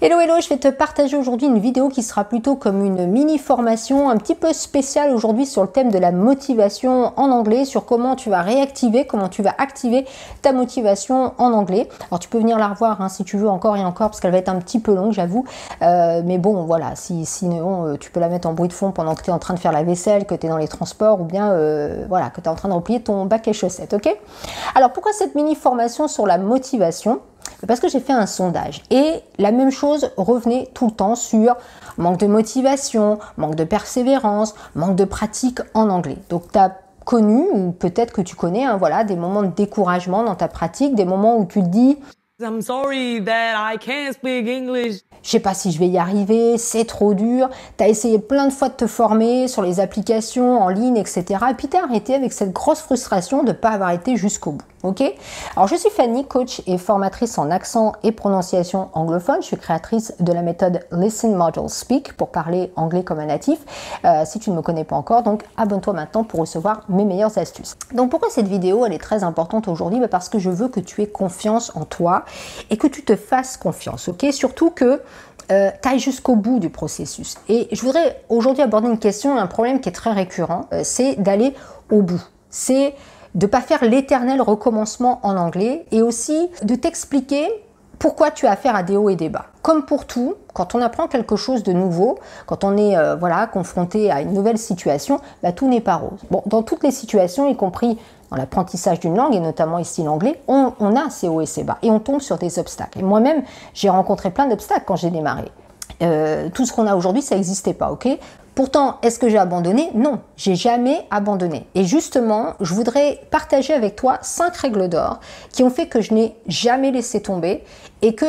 Hello hello, je vais te partager aujourd'hui une vidéo qui sera plutôt comme une mini formation un petit peu spéciale aujourd'hui sur le thème de la motivation en anglais, sur comment tu vas réactiver, comment tu vas activer ta motivation en anglais. Alors tu peux venir la revoir hein, si tu veux encore et encore parce qu'elle va être un petit peu longue j'avoue, mais bon voilà, sinon tu peux la mettre en bruit de fond pendant que tu es en train de faire la vaisselle, que tu es dans les transports ou bien voilà, que tu es en train de replier ton bac et chaussettes, ok? Alors pourquoi cette mini formation sur la motivation? Parce que j'ai fait un sondage et la même chose revenait tout le temps sur manque de motivation, manque de persévérance, manque de pratique en anglais. Donc tu as connu ou peut-être que tu connais hein, voilà, des moments de découragement dans ta pratique, des moments où tu te dis I'm sorry that I can't speak English. Je sais pas si je vais y arriver, c'est trop dur. Tu as essayé plein de fois de te former sur les applications en ligne, etc. Et puis tu as arrêté avec cette grosse frustration de ne pas avoir été jusqu'au bout. Ok? Alors je suis Fanny, coach et formatrice en accent et prononciation anglophone. Je suis créatrice de la méthode Listen Module Speak pour parler anglais comme un natif. Si tu ne me connais pas encore, donc abonne-toi maintenant pour recevoir mes meilleures astuces. Donc pourquoi cette vidéo elle est très importante aujourd'hui? Parce que je veux que tu aies confiance en toi et que tu te fasses confiance. Ok? Surtout que tu ailles jusqu'au bout du processus. Et je voudrais aujourd'hui aborder une question, un problème qui est très récurrent, c'est d'aller au bout. C'est de ne pas faire l'éternel recommencement en anglais et aussi de t'expliquer pourquoi tu as affaire à des hauts et des bas. Comme pour tout, quand on apprend quelque chose de nouveau, quand on est voilà, confronté à une nouvelle situation, bah, tout n'est pas rose. Bon, dans toutes les situations, y compris dans l'apprentissage d'une langue, et notamment ici l'anglais, on a ces hauts et ces bas, et on tombe sur des obstacles. Et moi-même, j'ai rencontré plein d'obstacles quand j'ai démarré. Tout ce qu'on a aujourd'hui, ça n'existait pas, ok? Pourtant, est-ce que j'ai abandonné? Non, j'ai jamais abandonné. Et justement, je voudrais partager avec toi 5 règles d'or qui ont fait que je n'ai jamais laissé tomber et que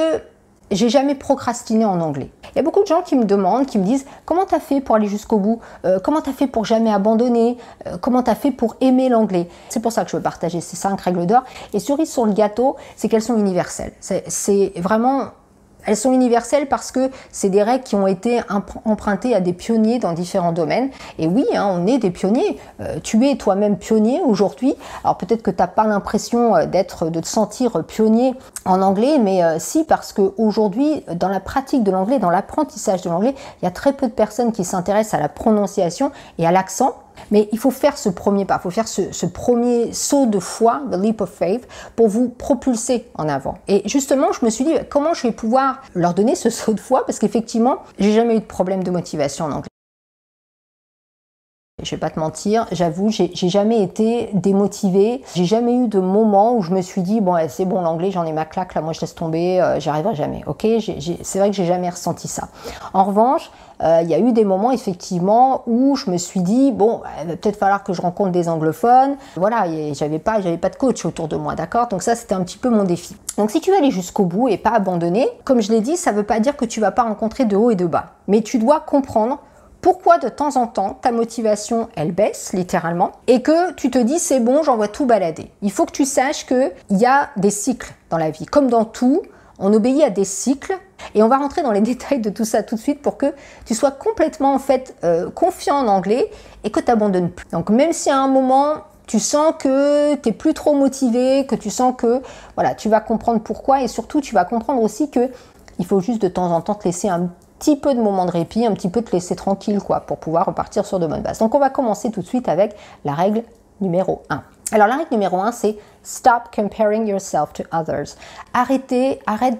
j'ai jamais procrastiné en anglais. Il y a beaucoup de gens qui me demandent, qui me disent comment tu as fait pour aller jusqu'au bout, comment tu as fait pour jamais abandonner, comment tu as fait pour aimer l'anglais. C'est pour ça que je veux partager ces 5 règles d'or. Et cerise sur le gâteau, c'est qu'elles sont universelles. C'est vraiment... Elles sont universelles parce que c'est des règles qui ont été empruntées à des pionniers dans différents domaines. Et oui, hein, on est des pionniers. Tu es toi-même pionnier aujourd'hui. Alors peut-être que tu n'as pas l'impression de te sentir pionnier en anglais, mais si, parce qu'aujourd'hui, dans la pratique de l'anglais, dans l'apprentissage de l'anglais, il y a très peu de personnes qui s'intéressent à la prononciation et à l'accent. Mais il faut faire ce premier pas, il faut faire ce premier saut de foi, the leap of faith, pour vous propulser en avant. Et justement, je me suis dit, comment je vais pouvoir leur donner ce saut de foi? Parce qu'effectivement, j'ai jamais eu de problème de motivation en anglais. Je vais pas te mentir, j'avoue, j'ai jamais été démotivée. J'ai jamais eu de moment où je me suis dit, bon, c'est bon, l'anglais, j'en ai ma claque, là, moi, je laisse tomber, j'y arriverai jamais, ok? C'est vrai que j'ai jamais ressenti ça. En revanche, il y a eu des moments, effectivement, où je me suis dit, bon, il va peut-être falloir que je rencontre des anglophones. Voilà, j'avais pas de coach autour de moi, d'accord? Donc ça, c'était un petit peu mon défi. Donc si tu veux aller jusqu'au bout et pas abandonner, comme je l'ai dit, ça veut pas dire que tu vas pas rencontrer de hauts et de bas. Mais tu dois comprendre pourquoi de temps en temps ta motivation elle baisse littéralement et que tu te dis c'est bon, j'envoie tout balader. Il faut que tu saches qu'il y a des cycles dans la vie. Comme dans tout, on obéit à des cycles et on va rentrer dans les détails de tout ça tout de suite pour que tu sois complètement en fait confiant en anglais et que tu n'abandonnes plus. Donc même si à un moment tu sens que tu n'es plus trop motivé, que tu sens que voilà, tu vas comprendre pourquoi et surtout tu vas comprendre aussi que il faut juste de temps en temps te laisser un petit peu de moment de répit, un petit peu te laisser tranquille quoi, pour pouvoir repartir sur de bonnes bases. Donc on va commencer tout de suite avec la règle numéro 1. Alors la règle numéro 1 c'est stop comparing yourself to others. Arrête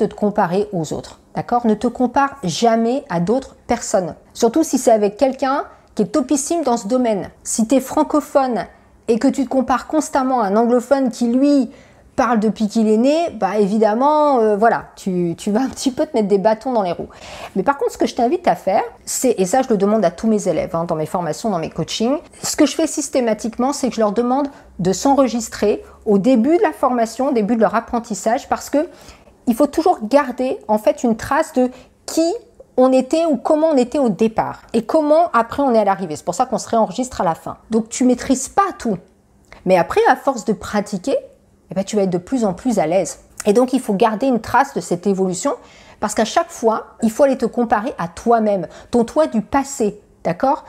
de te comparer aux autres. D'accord? Ne te compare jamais à d'autres personnes. Surtout si c'est avec quelqu'un qui est topissime dans ce domaine. Si tu es francophone et que tu te compares constamment à un anglophone qui lui parle depuis qu'il est né, bah évidemment, voilà, tu vas un petit peu te mettre des bâtons dans les roues. Mais par contre, ce que je t'invite à faire, c'est, et ça je le demande à tous mes élèves, hein, dans mes formations, dans mes coachings, ce que je fais systématiquement, c'est que je leur demande de s'enregistrer au début de la formation, au début de leur apprentissage, parce que il faut toujours garder en fait une trace de qui on était ou comment on était au départ et comment après on est à l'arrivée. C'est pour ça qu'on se réenregistre à la fin. Donc tu maîtrises pas tout, mais après à force de pratiquer, eh bien, tu vas être de plus en plus à l'aise. Et donc, il faut garder une trace de cette évolution parce qu'à chaque fois, il faut aller te comparer à toi-même, ton toi du passé, d'accord?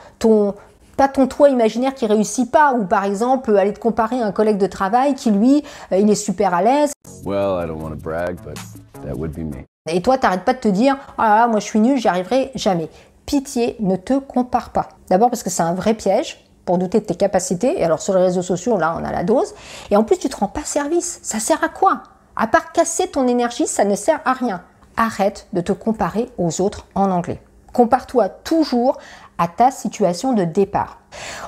Pas ton toi imaginaire qui réussit pas ou par exemple, aller te comparer à un collègue de travail qui, lui, il est super à l'aise. Well, I don't want to brag, but that would be me. Et toi, t'arrêtes pas de te dire « Ah là là, moi je suis nul, j'y arriverai jamais ». Pitié, ne te compare pas. D'abord parce que c'est un vrai piège pour douter de tes capacités. Et alors sur les réseaux sociaux, là, on a la dose. Et en plus, tu te rends pas service. Ça sert à quoi? À part casser ton énergie, ça ne sert à rien. Arrête de te comparer aux autres en anglais. Compare-toi toujours à ta situation de départ.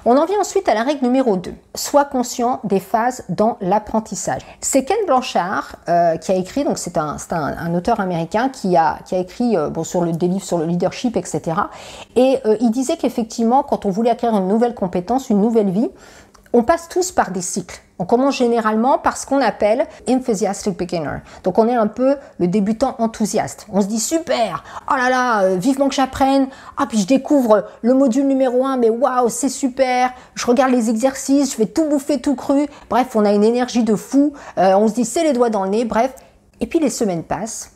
On en vient ensuite à la règle numéro 2. Sois conscient des phases dans l'apprentissage. C'est Ken Blanchard qui a écrit, donc c'est un auteur américain qui a écrit sur des livres sur le leadership, etc. Et il disait qu'effectivement, quand on voulait acquérir une nouvelle compétence, une nouvelle vie, on passe tous par des cycles. On commence généralement par ce qu'on appelle enthusiastic beginner. Donc on est un peu le débutant enthousiaste. On se dit super, oh là là, vivement que j'apprenne. Ah puis je découvre le module numéro 1, mais waouh, c'est super. Je regarde les exercices, je vais tout bouffer tout cru. Bref, on a une énergie de fou. On se dit c'est les doigts dans le nez, bref. Et puis les semaines passent.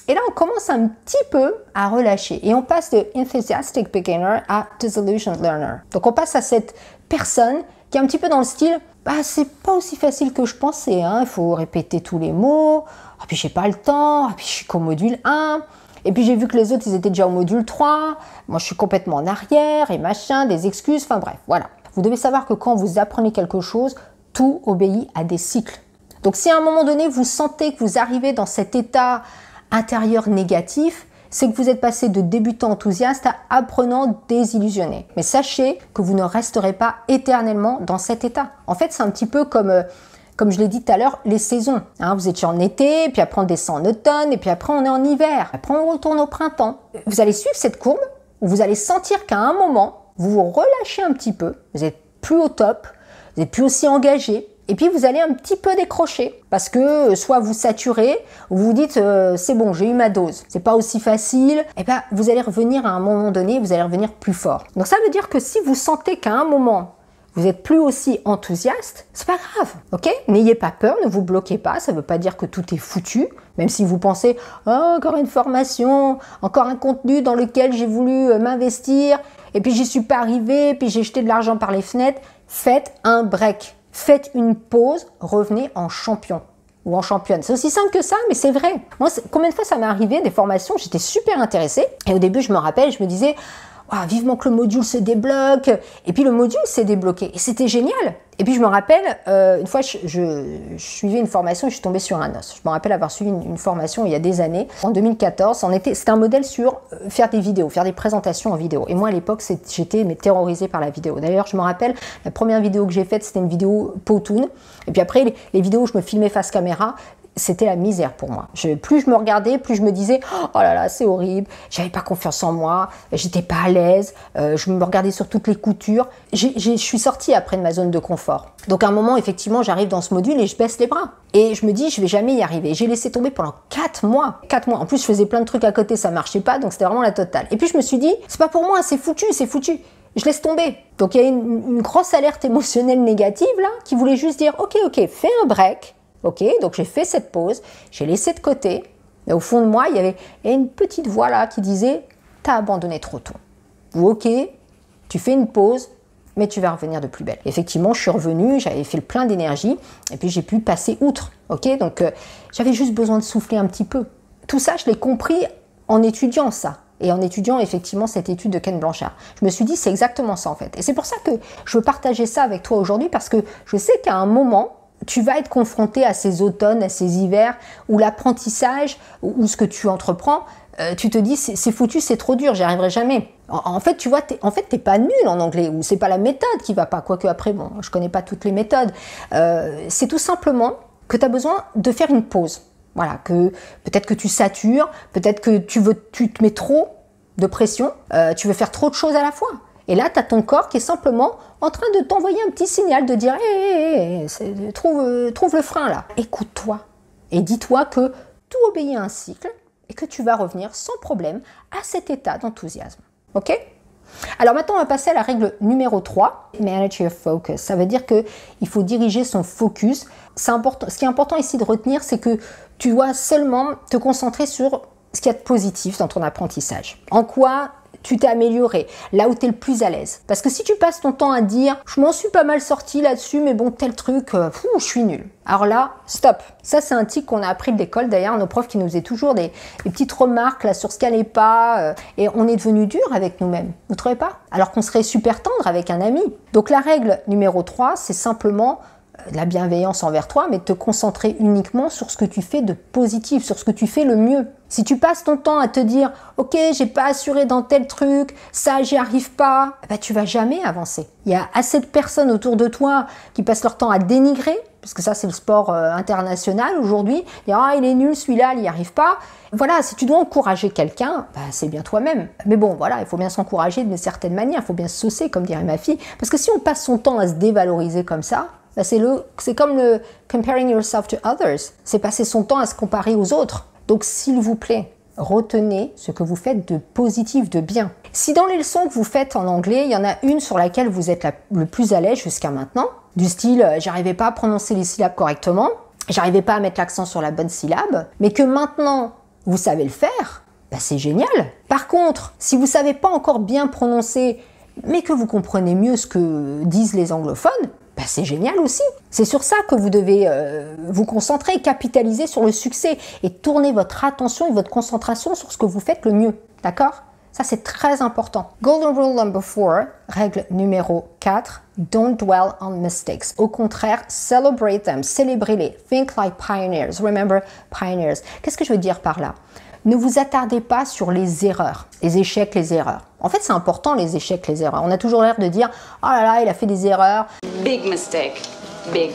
Et là, on commence un petit peu à relâcher. Et on passe de enthusiastic beginner à disillusioned learner. Donc on passe à cette personne qui est un petit peu dans le style, c'est pas aussi facile que je pensais, hein. Il faut répéter tous les mots, ah, puis j'ai pas le temps, ah, puis je suis qu'au module 1, et puis j'ai vu que les autres ils étaient déjà au module 3, moi je suis complètement en arrière, et machin, des excuses, enfin bref, voilà. Vous devez savoir que quand vous apprenez quelque chose, tout obéit à des cycles. Donc si à un moment donné vous sentez que vous arrivez dans cet état intérieur négatif, c'est que vous êtes passé de débutant enthousiaste à apprenant désillusionné. Mais sachez que vous ne resterez pas éternellement dans cet état. En fait, c'est un petit peu comme je l'ai dit tout à l'heure, les saisons. Hein, vous étiez en été, puis après on descend en automne, et puis après on est en hiver. Après on retourne au printemps. Vous allez suivre cette courbe où vous allez sentir qu'à un moment, vous vous relâchez un petit peu, vous n'êtes plus au top, vous n'êtes plus aussi engagé. Et puis vous allez un petit peu décrocher parce que soit vous saturez ou vous dites c'est bon, j'ai eu ma dose, c'est pas aussi facile. Et bien vous allez revenir à un moment donné, vous allez revenir plus fort. Donc ça veut dire que si vous sentez qu'à un moment vous êtes plus aussi enthousiaste, c'est pas grave, ok? N'ayez pas peur, ne vous bloquez pas, ça veut pas dire que tout est foutu, même si vous pensez oh, encore une formation, encore un contenu dans lequel j'ai voulu m'investir et puis j'y suis pas arrivé, puis j'ai jeté de l'argent par les fenêtres. Faites un break. Faites une pause, revenez en champion ou en championne. C'est aussi simple que ça, mais c'est vrai. Moi, combien de fois ça m'est arrivé, des formations, j'étais super intéressée. Et au début, je me rappelle, je me disais, oh, vivement que le module se débloque. Et puis le module s'est débloqué. Et c'était génial. Et puis je me rappelle, une fois, je suivais une formation et je suis tombée sur un os. Je me rappelle avoir suivi une formation il y a des années, en 2014. C'était un modèle sur faire des vidéos, faire des présentations en vidéo. Et moi, à l'époque, j'étais terrorisée par la vidéo. D'ailleurs, je me rappelle, la première vidéo que j'ai faite, c'était une vidéo Powtoon. Et puis après, les vidéos où je me filmais face caméra, c'était la misère pour moi. Plus je me regardais, plus je me disais oh là là, c'est horrible, j'avais pas confiance en moi, j'étais pas à l'aise, je me regardais sur toutes les coutures. Je suis sortie après de ma zone de confort. Donc à un moment, effectivement, j'arrive dans ce module et je baisse les bras. Et je me dis, je vais jamais y arriver. J'ai laissé tomber pendant 4 mois. 4 mois. En plus, je faisais plein de trucs à côté, ça marchait pas, donc c'était vraiment la totale. Et puis je me suis dit, c'est pas pour moi, c'est foutu, c'est foutu. Je laisse tomber. Donc il y a une grosse alerte émotionnelle négative là, qui voulait juste dire, ok, fais un break. Ok, donc j'ai fait cette pause, j'ai laissé de côté, mais au fond de moi, il y avait une petite voix là qui disait « t'as abandonné trop tôt ». Ou ok, tu fais une pause, mais tu vas revenir de plus belle. Effectivement, je suis revenue, j'avais fait le plein d'énergie, et puis j'ai pu passer outre. Ok, donc j'avais juste besoin de souffler un petit peu. Tout ça, je l'ai compris en étudiant ça. Et en étudiant effectivement cette étude de Ken Blanchard. Je me suis dit, c'est exactement ça en fait. Et c'est pour ça que je veux partager ça avec toi aujourd'hui, parce que je sais qu'à un moment, tu vas être confronté à ces automnes, à ces hivers, où l'apprentissage, ou ce que tu entreprends, tu te dis c'est foutu, c'est trop dur, j'y arriverai jamais. En fait, tu vois, t'es pas nul en anglais, ou c'est pas la méthode qui va pas, quoique après, bon, je connais pas toutes les méthodes. C'est tout simplement que tu as besoin de faire une pause. Voilà, que peut-être que tu satures, peut-être que tu te mets trop de pression, tu veux faire trop de choses à la fois. Et là, tu as ton corps qui est simplement en train de t'envoyer un petit signal de dire hey, trouve le frein là. Écoute-toi et dis-toi que tout obéit à un cycle et que tu vas revenir sans problème à cet état d'enthousiasme. Ok? Alors maintenant, on va passer à la règle numéro 3, Manage your focus. Ça veut dire qu'il faut diriger son focus. C'est important. Ce qui est important ici de retenir, c'est que tu dois seulement te concentrer sur ce qu'il y a de positif dans ton apprentissage. En quoi tu t'es amélioré, là où tu es le plus à l'aise. Parce que si tu passes ton temps à dire « je m'en suis pas mal sorti là-dessus, mais bon, tel truc, je suis nul ». Alors là, stop. Ça, c'est un tic qu'on a appris de l'école. D'ailleurs, nos profs qui nous faisaient toujours des petites remarques là sur ce qui n'allait pas. Et on est devenu dur avec nous-mêmes. Vous trouvez pas? Alors qu'on serait super tendre avec un ami. Donc la règle numéro 3, c'est simplement de la bienveillance envers toi, mais de te concentrer uniquement sur ce que tu fais de positif, sur ce que tu fais le mieux. Si tu passes ton temps à te dire « Ok, j'ai pas assuré dans tel truc, ça, j'y arrive pas », bah, tu vas jamais avancer. Il y a assez de personnes autour de toi qui passent leur temps à dénigrer, parce que ça, c'est le sport international aujourd'hui. Dire « Ah, il est nul, celui-là, il n'y arrive pas ». Voilà, si tu dois encourager quelqu'un, bah, c'est bien toi-même. Mais bon, voilà, il faut bien s'encourager d'une certaine manière, il faut bien se saucer, comme dirait ma fille. Parce que si on passe son temps à se dévaloriser comme ça, bah, c'est comme le comparing yourself to others. C'est passer son temps à se comparer aux autres. Donc, s'il vous plaît, retenez ce que vous faites de positif, de bien. Si dans les leçons que vous faites en anglais, il y en a une sur laquelle vous êtes le plus à l'aise jusqu'à maintenant, du style « j'arrivais pas à prononcer les syllabes correctement, j'arrivais pas à mettre l'accent sur la bonne syllabe », mais que maintenant, vous savez le faire, bah, c'est génial. Par contre, si vous savez pas encore bien prononcer, mais que vous comprenez mieux ce que disent les anglophones, bah, c'est génial aussi. C'est sur ça que vous devez vous concentrer, capitaliser sur le succès et tourner votre attention et votre concentration sur ce que vous faites le mieux. D'accord? Ça, c'est très important. Golden rule number 4, règle numéro 4, don't dwell on mistakes. Au contraire, celebrate them, célébrez-les. Think like pioneers. Remember pioneers. Qu'est-ce que je veux dire par là? Ne vous attardez pas sur les erreurs, les échecs, les erreurs. En fait, c'est important les échecs, les erreurs. On a toujours l'air de dire « Oh là là, il a fait des erreurs. » Big mistake. Big.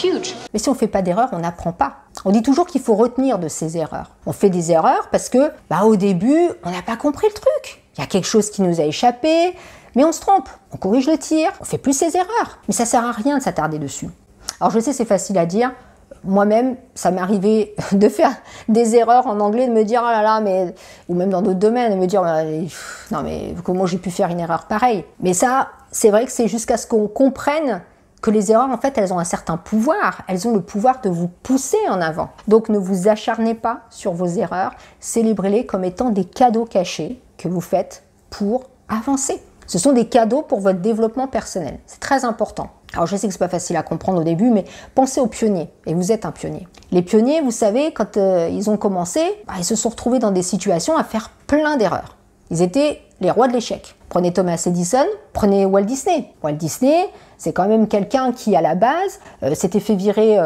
Huge. Mais si on ne fait pas d'erreurs, on n'apprend pas. On dit toujours qu'il faut retenir de ces erreurs. On fait des erreurs parce que, au début, on n'a pas compris le truc. Il y a quelque chose qui nous a échappé, mais on se trompe. On corrige le tir, on fait plus ces erreurs. Mais ça ne sert à rien de s'attarder dessus. Alors je sais, c'est facile à dire. Moi-même, ça m'est arrivé de faire des erreurs en anglais, de me dire « Oh là là, mais... » ou même dans d'autres domaines, de me dire « Non mais comment j'ai pu faire une erreur pareille ?» Mais ça, c'est vrai que c'est jusqu'à ce qu'on comprenne que les erreurs, en fait, elles ont un certain pouvoir. Elles ont le pouvoir de vous pousser en avant. Donc, ne vous acharnez pas sur vos erreurs. Célébrez-les comme étant des cadeaux cachés que vous faites pour avancer. Ce sont des cadeaux pour votre développement personnel. C'est très important. Alors, je sais que c'est pas facile à comprendre au début, mais pensez aux pionniers. Et vous êtes un pionnier. Les pionniers, vous savez, quand ils ont commencé, ils se sont retrouvés dans des situations à faire plein d'erreurs. Ils étaient les rois de l'échec. Prenez Thomas Edison, prenez Walt Disney. Walt Disney, c'est quand même quelqu'un qui, à la base, s'était fait virer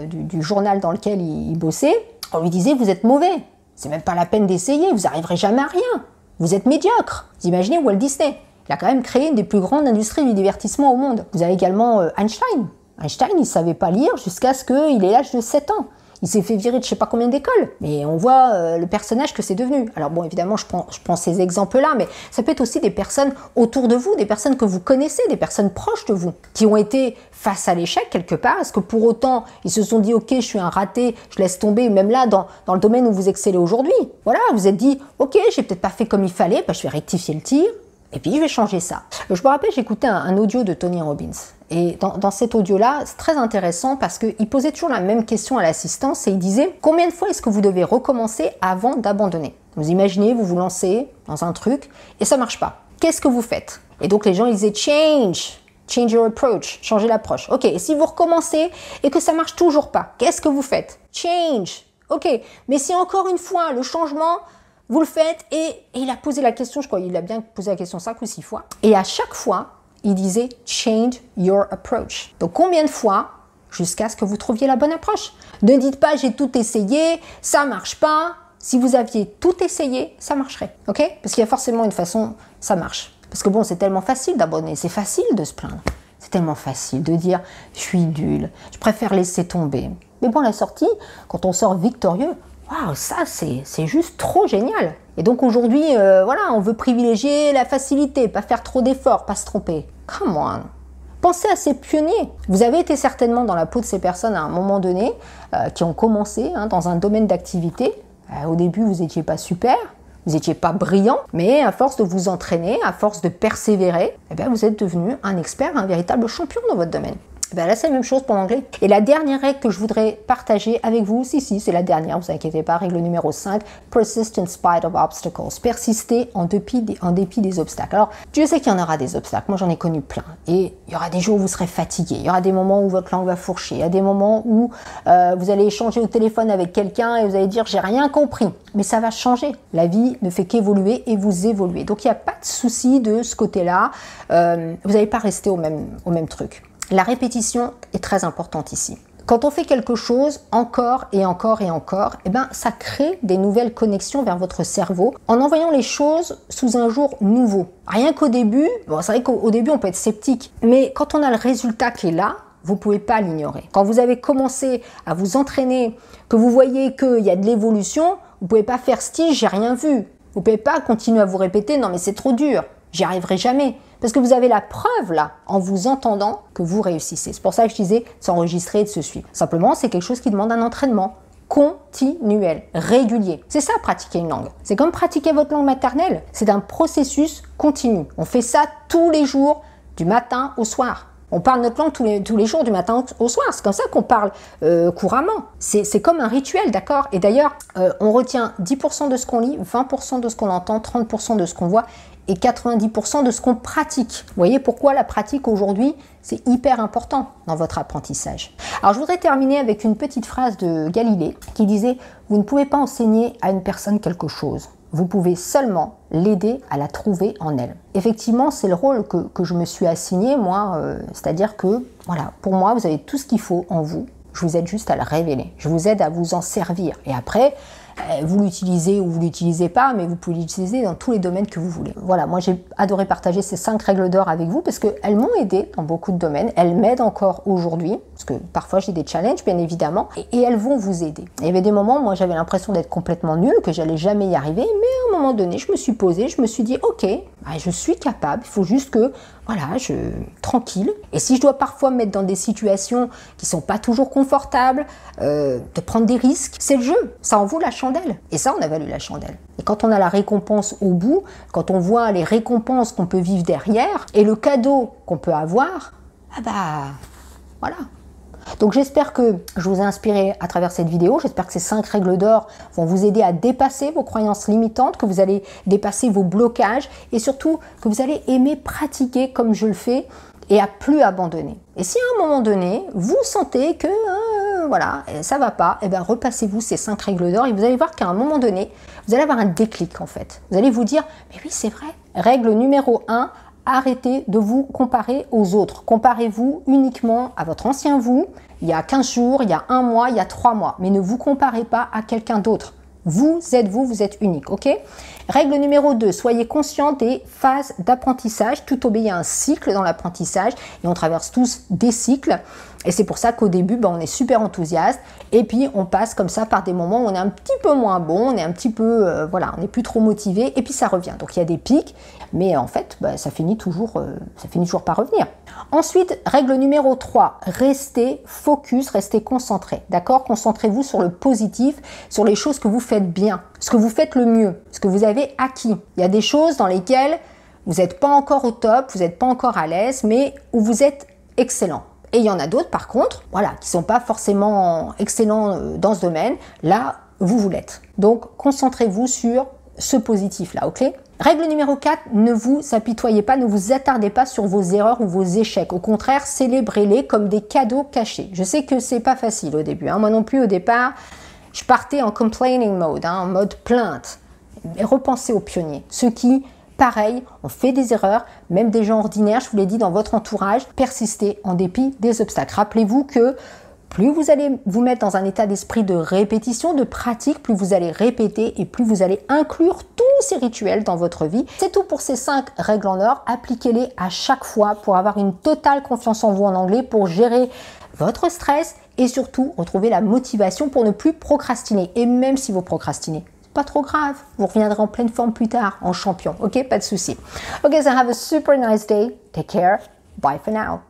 du journal dans lequel il bossait. On lui disait, vous êtes mauvais. C'est même pas la peine d'essayer, vous n'arriverez jamais à rien. Vous êtes médiocre. Vous imaginez Walt Disney. Il a quand même créé une des plus grandes industries du divertissement au monde. Vous avez également Einstein. Einstein, il ne savait pas lire jusqu'à ce qu'il ait l'âge de 7 ans. Il s'est fait virer de je sais pas combien d'écoles. Mais on voit le personnage que c'est devenu. Alors bon, évidemment, je prends ces exemples-là, mais ça peut être aussi des personnes autour de vous, des personnes que vous connaissez, des personnes proches de vous, qui ont été face à l'échec quelque part. Est-ce que pour autant, ils se sont dit « Ok, je suis un raté, je laisse tomber », même là, dans le domaine où vous excellez aujourd'hui. Voilà, vous vous êtes dit « Ok, j'ai peut-être pas fait comme il fallait, je vais rectifier le tir. » Et puis, je vais changer ça. Je me rappelle, j'écoutais un audio de Tony Robbins. Et dans cet audio-là, c'est très intéressant parce qu'il posait toujours la même question à l'assistance et il disait « Combien de fois est-ce que vous devez recommencer avant d'abandonner ?» Vous imaginez, vous vous lancez dans un truc et ça ne marche pas. Qu'est-ce que vous faites? Et donc, les gens ils disaient « Change your approach. » Changez l'approche. Ok, et si vous recommencez et que ça ne marche toujours pas, qu'est-ce que vous faites? Change. Ok, mais si encore une fois, le changement... Vous le faites et il a posé la question, je crois, il a bien posé la question 5 ou 6 fois. Et à chaque fois, il disait « change your approach ». Donc combien de fois jusqu'à ce que vous trouviez la bonne approche? Ne dites pas « j'ai tout essayé, ça marche pas ». Si vous aviez tout essayé, ça marcherait, ok? Parce qu'il y a forcément une façon, ça marche. Parce que bon, c'est tellement facile d'abandonner, c'est facile de se plaindre. C'est tellement facile de dire « je suis nul, je préfère laisser tomber ». Mais bon, la sortie, quand on sort victorieux, waouh, ça c'est juste trop génial. Et donc aujourd'hui, voilà, on veut privilégier la facilité, pas faire trop d'efforts, pas se tromper. Come on. Pensez à ces pionniers. Vous avez été certainement dans la peau de ces personnes à un moment donné, qui ont commencé dans un domaine d'activité. Au début, vous n'étiez pas super, vous n'étiez pas brillant, mais à force de vous entraîner, à force de persévérer, eh bien, vous êtes devenu un expert, un véritable champion dans votre domaine. Ben là, c'est la même chose pour l'anglais. Et la dernière règle que je voudrais partager avec vous, si, c'est la dernière, vous inquiétez pas, règle numéro 5, persist in spite of obstacles. Persister en dépit des obstacles. Alors, Dieu sait qu'il y en aura des obstacles. Moi, j'en ai connu plein. Et il y aura des jours où vous serez fatigué. Il y aura des moments où votre langue va fourcher. Il y a des moments où vous allez échanger au téléphone avec quelqu'un et vous allez dire, j'ai rien compris. Mais ça va changer. La vie ne fait qu'évoluer et vous évoluez. Donc, il n'y a pas de souci de ce côté-là. Vous n'allez pas rester au même truc. La répétition est très importante ici. Quand on fait quelque chose encore et encore et encore, eh ben, ça crée des nouvelles connexions vers votre cerveau en envoyant les choses sous un jour nouveau. Rien qu'au début, bon, c'est vrai qu'au début on peut être sceptique, mais quand on a le résultat qui est là, vous ne pouvez pas l'ignorer. Quand vous avez commencé à vous entraîner, que vous voyez qu'il y a de l'évolution, vous ne pouvez pas faire style, j'ai rien vu. Vous ne pouvez pas continuer à vous répéter, non mais c'est trop dur, j'y arriverai jamais. Parce que vous avez la preuve là, en vous entendant, que vous réussissez. C'est pour ça que je disais s'enregistrer et de se suivre. Simplement, c'est quelque chose qui demande un entraînement continuel, régulier. C'est ça, pratiquer une langue. C'est comme pratiquer votre langue maternelle. C'est un processus continu. On fait ça tous les jours, du matin au soir. On parle notre langue tous les jours, du matin au soir. C'est comme ça qu'on parle couramment. C'est comme un rituel, d'accord? Et d'ailleurs, on retient 10% de ce qu'on lit, 20% de ce qu'on entend, 30% de ce qu'on voit et 90% de ce qu'on pratique. Vous voyez pourquoi la pratique aujourd'hui, c'est hyper important dans votre apprentissage. Alors, je voudrais terminer avec une petite phrase de Galilée qui disait « Vous ne pouvez pas enseigner à une personne quelque chose. Vous pouvez seulement l'aider à la trouver en elle. » Effectivement, c'est le rôle que je me suis assigné, moi. C'est-à-dire que, voilà, pour moi, vous avez tout ce qu'il faut en vous. Je vous aide juste à le révéler. Je vous aide à vous en servir. Et après, vous l'utilisez ou vous l'utilisez pas, mais vous pouvez l'utiliser dans tous les domaines que vous voulez. Voilà, moi j'ai adoré partager ces 5 règles d'or avec vous parce qu'elles m'ont aidé dans beaucoup de domaines. Elles m'aident encore aujourd'hui, parce que parfois j'ai des challenges bien évidemment, et elles vont vous aider. Il y avait des moments, moi j'avais l'impression d'être complètement nulle, que j'allais jamais y arriver, mais à un moment donné, je me suis posée, je me suis dit, ok, je suis capable, il faut juste que, voilà, tranquille. Et si je dois parfois me mettre dans des situations qui sont pas toujours confortables, de prendre des risques, c'est le jeu, ça en vaut la chandelle. Et ça, on a valu la chandelle. Et quand on a la récompense au bout, quand on voit les récompenses qu'on peut vivre derrière et le cadeau qu'on peut avoir, ah bah, voilà. Donc j'espère que je vous ai inspiré à travers cette vidéo, j'espère que ces 5 règles d'or vont vous aider à dépasser vos croyances limitantes, que vous allez dépasser vos blocages et surtout que vous allez aimer pratiquer comme je le fais et à plus abandonner. Et si à un moment donné, vous sentez que voilà, ça va pas, et bien repassez-vous ces 5 règles d'or et vous allez voir qu'à un moment donné, vous allez avoir un déclic en fait. Vous allez vous dire, mais oui c'est vrai. Règle numéro 1, arrêtez de vous comparer aux autres. Comparez-vous uniquement à votre ancien vous, il y a 15 jours, il y a 1 mois, il y a 3 mois. Mais ne vous comparez pas à quelqu'un d'autre. Vous êtes unique, ok? Règle numéro 2, soyez conscient des phases d'apprentissage. Tout obéit à un cycle dans l'apprentissage et on traverse tous des cycles. Et c'est pour ça qu'au début, on est super enthousiaste et puis on passe comme ça par des moments où on est un petit peu moins bon, on est un petit peu, voilà, on n'est plus trop motivé et puis ça revient. Donc il y a des pics, mais en fait, ça finit toujours par revenir. Ensuite, règle numéro 3, restez focus, restez concentré, d'accord? Concentrez-vous sur le positif, sur les choses que vous faites bien, ce que vous faites le mieux, ce que vous avez acquis. Il y a des choses dans lesquelles vous n'êtes pas encore au top, vous n'êtes pas encore à l'aise, mais où vous êtes excellent. Et il y en a d'autres, par contre, voilà, qui ne sont pas forcément excellents dans ce domaine. Là, vous l'êtes. Donc, concentrez-vous sur ce positif-là, ok? Règle numéro 4, ne vous apitoyez pas, ne vous attardez pas sur vos erreurs ou vos échecs. Au contraire, célébrez-les comme des cadeaux cachés. Je sais que c'est pas facile au début. Moi non plus, au départ, je partais en complaining mode, en mode plainte. Mais repensez aux pionniers, ceux qui, pareil, on fait des erreurs, même des gens ordinaires, je vous l'ai dit, dans votre entourage, persistez en dépit des obstacles. Rappelez-vous que plus vous allez vous mettre dans un état d'esprit de répétition, de pratique, plus vous allez répéter et plus vous allez inclure tous ces rituels dans votre vie. C'est tout pour ces 5 règles en or. Appliquez-les à chaque fois pour avoir une totale confiance en vous en anglais, pour gérer votre stress et surtout retrouver la motivation pour ne plus procrastiner. Et même si vous procrastinez, pas trop grave, vous reviendrez en pleine forme plus tard, en champion, ok? Pas de souci. Ok, so have a super nice day. Take care. Bye for now.